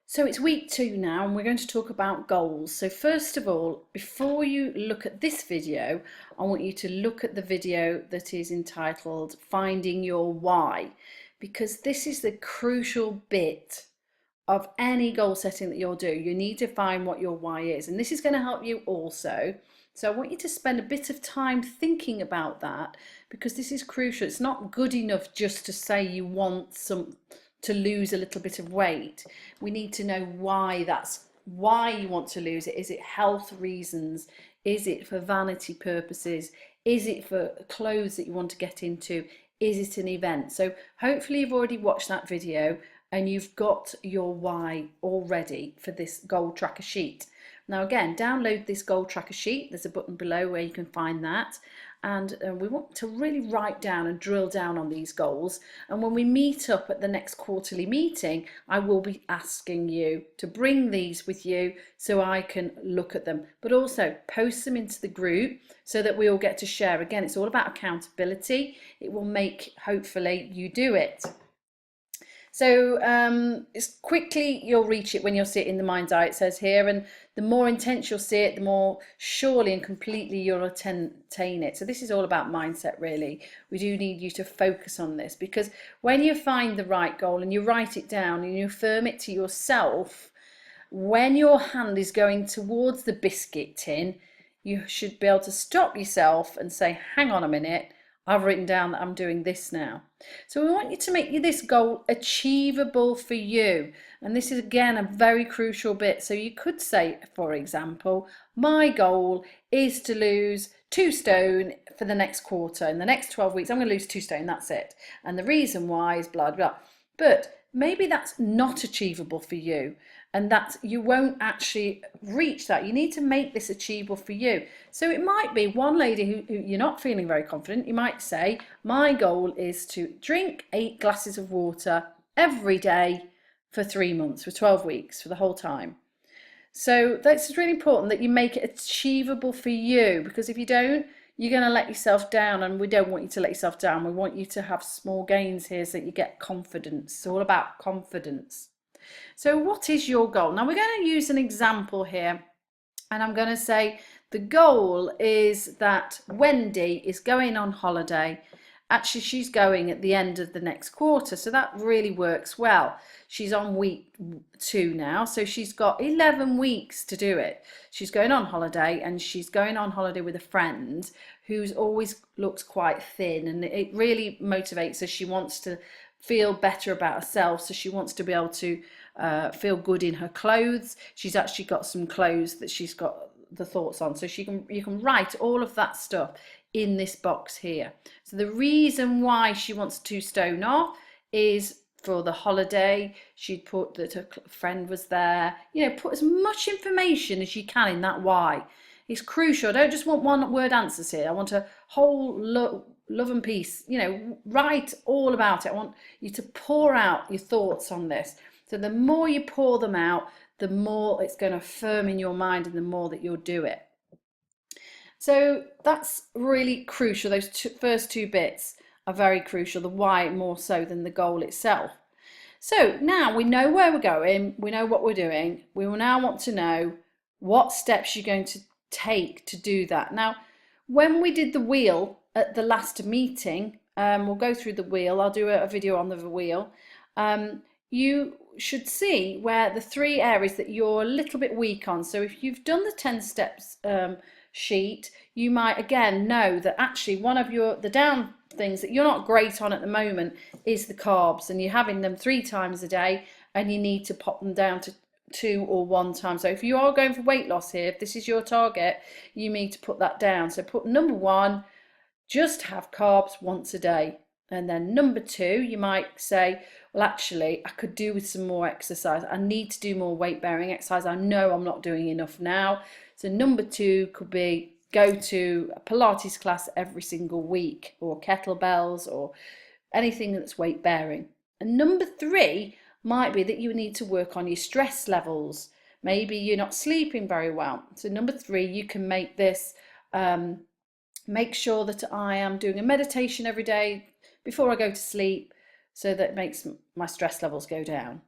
So it's week 2 now, and we're going to talk about goals. So first of all, before you look at this video, I want you to look at the video that is entitled Finding Your Why, because this is the crucial bit of any goal setting that you'll do. You need to find what your why is, and this is going to help you also. So I want you to spend a bit of time thinking about that, because this is crucial. It's not good enough just to say you want to lose a little bit of weight. We need to know why you want to lose it. Is it health reasons? Is it for vanity purposes? Is it for clothes that you want to get into? Is it an event? So hopefully you've already watched that video and you've got your why already for this goal tracker sheet. Now again, download this goal tracker sheet. There's a button below where you can find that. And we want to really write down and drill down on these goals. And when we meet up at the next quarterly meeting, I will be asking you to bring these with you so I can look at them, but also post them into the group so that we all get to share. Again, it's all about accountability. It will make, hopefully, you do it. So it's quickly you'll reach it when you'll see it in the mind's eye, it says here, and the more intense you'll see it, the more surely and completely you'll attain it. So this is all about mindset, really. We do need you to focus on this, because when you find the right goal and you write it down and you affirm it to yourself, when your hand is going towards the biscuit tin, you should be able to stop yourself and say, hang on a minute, I've written down that I'm doing this now. So we want you to make this goal achievable for you. And this is again a very crucial bit. So you could say, for example, my goal is to lose 2 stone for the next quarter. In the next 12 weeks, I'm going to lose 2 stone. That's it. And the reason why is blah, blah. But maybe that's not achievable for you, and that you won't actually reach that. You need to make this achievable for you. So it might be one lady who you're not feeling very confident. You might say, my goal is to drink 8 glasses of water every day for 3 months, for 12 weeks, for the whole time. So that's really important that you make it achievable for you, because if you don't, you're going to let yourself down, and we don't want you to let yourself down. We want you to have small gains here so that you get confidence. It's all about confidence. So what is your goal? Now we're going to use an example here, and I'm going to say the goal is that Wendy is going on holiday. Actually, she's going at the end of the next quarter, so that really works well. She's on week 2 now, so she's got 11 weeks to do it. She's going on holiday, and she's going on holiday with a friend who's always looks quite thin, and it really motivates her. She wants to feel better about herself, so she wants to be able to feel good in her clothes. She's actually got some clothes that she's got the thoughts on, so you can write all of that stuff in this box here. So the reason why she wants 2 stone off is for the holiday. She'd put that her friend was there. You know, put as much information as you can in that why. It's crucial. I don't just want one word answers here. I want a whole love and peace. You know, write all about it. I want you to pour out your thoughts on this. So the more you pour them out, the more it's going to firm in your mind, and the more that you'll do it. So that's really crucial. Those first 2 bits are very crucial, the why more so than the goal itself. So now we know where we're going, we know what we're doing. We will now want to know what steps you're going to take to do that. Now, when we did the wheel at the last meeting, we'll go through the wheel. I'll do a video on the wheel. You should see where the 3 areas that you're a little bit weak on. So if you've done the 10 steps sheet, you might again know that actually one of the down things that you're not great on at the moment is the carbs, and you're having them 3 times a day, and you need to pop them down to 2 or 1 time. So if you are going for weight loss here, if this is your target, you need to put that down. So put number 1, just have carbs once a day. And then number 2, you might say, well, actually, I could do with some more exercise. I need to do more weight bearing exercise. I know I'm not doing enough now. So number 2 could be go to a Pilates class every single week, or kettlebells, or anything that's weight bearing. And number 3 might be that you need to work on your stress levels. Maybe you're not sleeping very well. So number 3, you can make this, make sure that I am doing a meditation every day before I go to sleep, so that it makes my stress levels go down.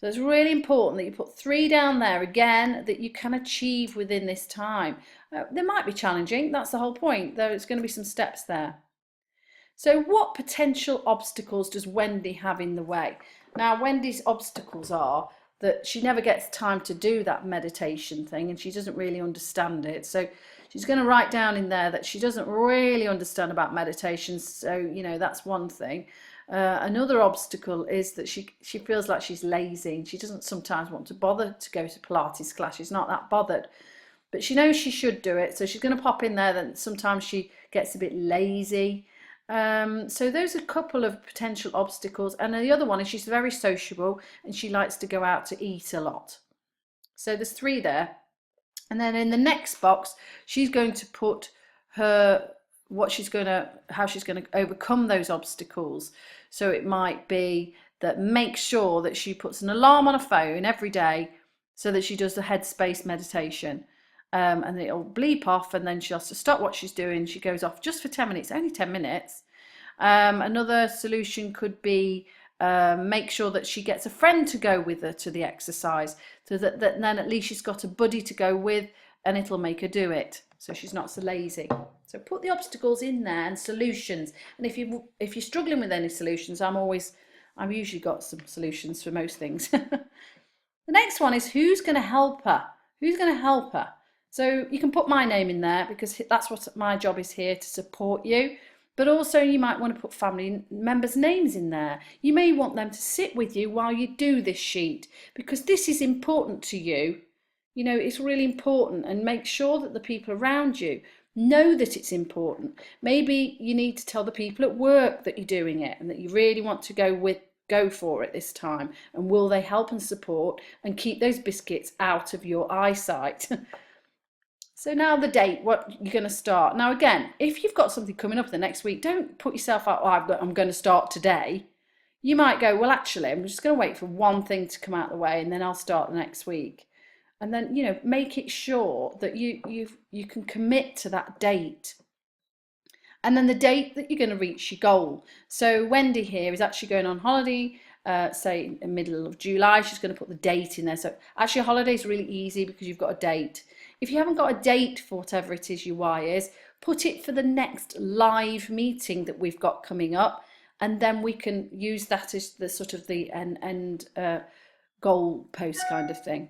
So it's really important that you put 3 down there again that you can achieve within this time. They might be challenging, that's the whole point, though it's going to be some steps there. So what potential obstacles does Wendy have in the way? Now, Wendy's obstacles are that she never gets time to do that meditation thing and she doesn't really understand it. So she's going to write down in there that she doesn't really understand about meditation. So, you know, that's one thing. Another obstacle is that she feels like she's lazy and she doesn't sometimes want to bother to go to Pilates class. She's not that bothered, but she knows she should do it. So she's going to pop in there that sometimes she gets a bit lazy. So those are a couple of potential obstacles. And the other one is she's very sociable and she likes to go out to eat a lot. So there's 3 there. And then in the next box, she's going to put how she's going to overcome those obstacles. So it might be that make sure that she puts an alarm on her phone every day so that she does the headspace meditation. And it'll bleep off and then she has to stop what she's doing. She goes off just for 10 minutes, only 10 minutes. Another solution could be make sure that she gets a friend to go with her to the exercise, so that then at least she's got a buddy to go with and it'll make her do it, so she's not so lazy. So put the obstacles in there and solutions. And if you're struggling with any solutions, I've usually got some solutions for most things. The next one is who's going to help her? Who's going to help her? So you can put my name in there because that's what my job is here, to support you. But also you might want to put family members' names in there. You may want them to sit with you while you do this sheet because this is important to you. You know, it's really important, and make sure that the people around you know that it's important. Maybe you need to tell the people at work that you're doing it and that you really want to go for it this time, and will they help and support and keep those biscuits out of your eyesight. So now the date, what you're going to start. Now again, if you've got something coming up the next week, don't put yourself out, I'm going to start today. You might go, well actually I'm just going to wait for one thing to come out of the way and then I'll start the next week. And then, you know, make it sure that you can commit to that date. And then the date that you're going to reach your goal. So Wendy here is actually going on holiday, say in the middle of July. She's going to put the date in there. So actually a holiday is really easy because you've got a date. If you haven't got a date for whatever it is your why is, put it for the next live meeting that we've got coming up, and then we can use that as the sort of the end goal post kind of thing.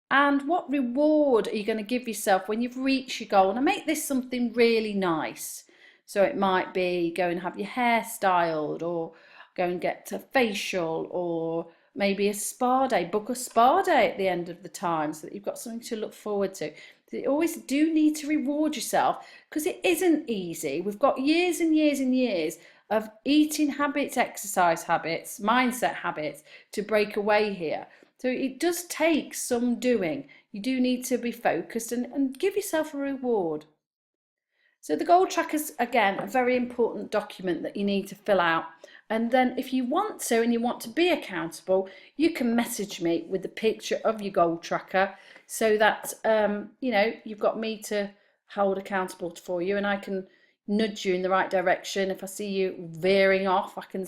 And what reward are you going to give yourself when you've reached your goal? And make this something really nice. So it might be go and have your hair styled, or go and get a facial, or maybe a spa day. Book a spa day at the end of the time so that you've got something to look forward to. You always do need to reward yourself because it isn't easy. We've got years and years and years of eating habits, exercise habits, mindset habits to break away here. So it does take some doing. You do need to be focused and give yourself a reward. So the goal tracker's, again, a very important document that you need to fill out. And then if you want to and you want to be accountable, you can message me with the picture of your goal tracker so that, you know, you've got me to hold accountable for you, and I can nudge you in the right direction. If I see you veering off, I can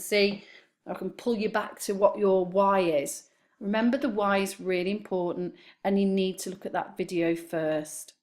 pull you back to what your why is. Remember, the why is really important and you need to look at that video first.